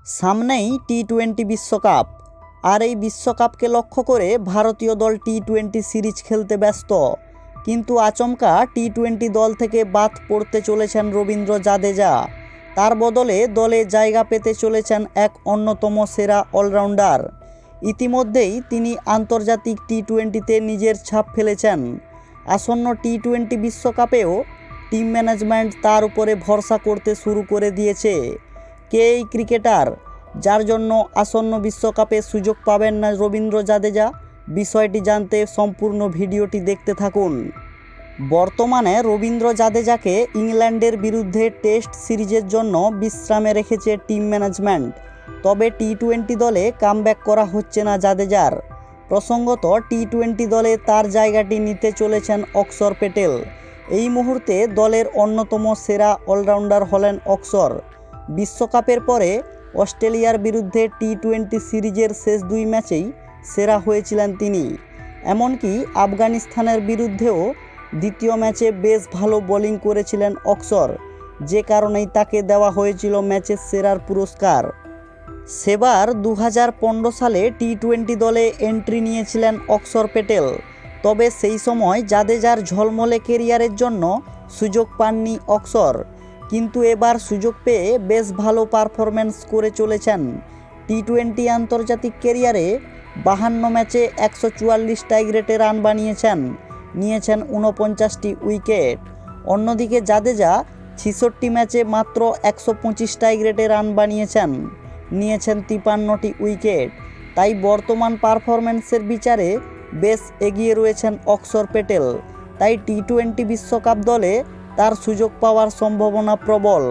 সামনেই টি-20 বিশ্বকাপ, আর এই বিশ্বকাপকে লক্ষ্য করে ভারতীয় দল টি-20 সিরিজ খেলতে ব্যস্ত। কিন্তু আচমকা টি-20 দল থেকে বাদ পড়তে চলেছেন রবীন্দ্র জাদেজা। তার বদলে দলে জায়গা পেতে চলেছেন এক অন্যতম সেরা অলরাউন্ডার। ইতিমধ্যেই তিনি আন্তর্জাতিক টি-20তে নিজের ছাপ ফেলেছেন। আসন্ন টি-20 বিশ্বকাপেও টিম ম্যানেজমেন্ট তার উপরে ভরসা করতে শুরু করে দিয়েছে। কে এই ক্রিকেটার যার জন্য আসন্ন বিশ্বকাপে সুযোগ পাবেন না রবীন্দ্র জাদেজা? বিষয়টি জানতে সম্পূর্ণ ভিডিওটি দেখতে থাকুন। বর্তমানে রবীন্দ্র জাদেজাকে ইংল্যান্ডের বিরুদ্ধে টেস্ট সিরিজের জন্য বিশ্রামে রেখেছে টিম ম্যানেজমেন্ট। তবে টি-20 দলে কামব্যাক করা হচ্ছে না জাদেজার। প্রসঙ্গত, টি-20 দলে তার জায়গাটি নিতে চলেছেন অক্সর প্যাটেল। এই মুহূর্তে দলের অন্যতম সেরা অলরাউন্ডার হলেন অক্সর। বিশ্বকাপের পরে অস্ট্রেলিয়ার বিরুদ্ধে টি-20 সিরিজের শেষ 2 ম্যাচেই সেরা হয়েছিলেন তিনি। এমনকি আফগানিস্তানের বিরুদ্ধেও দ্বিতীয় ম্যাচে বেশ ভালো বোলিং করেছিলেন অক্সর, যে কারণেই তাকে দেওয়া হয়েছিল ম্যাচের সেরার পুরস্কার। সেবার 2015 সালে টি-20 দলে এন্ট্রি নিয়েছিলেন অক্সর প্যাটেল। তবে সেই সময় জাদেজার ঝলমলে কেরিয়ারের জন্য সুযোগ পাননি অক্সর। কিন্তু এবার সুযোগ পেয়ে বেশ ভালো পারফরম্যান্স করে চলেছেন। টি-20 আন্তর্জাতিক ক্যারিয়ারে 52 ম্যাচে 144 টাইগ্রেটে রান বানিয়েছেন, নিয়েছেন 49টি উইকেট। অন্যদিকে জাদেজা 66 ম্যাচে মাত্র 125 টাইগ্রেটে রান বানিয়েছেন, নিয়েছেন 53টি উইকেট। তাই বর্তমান পারফরম্যান্সের বিচারে বেশ এগিয়ে রয়েছেন অক্সর প্যাটেল। তাই টি-20 বিশ্বকাপ দলে তার সুযোগ পাওয়ার সম্ভাবনা প্রবল।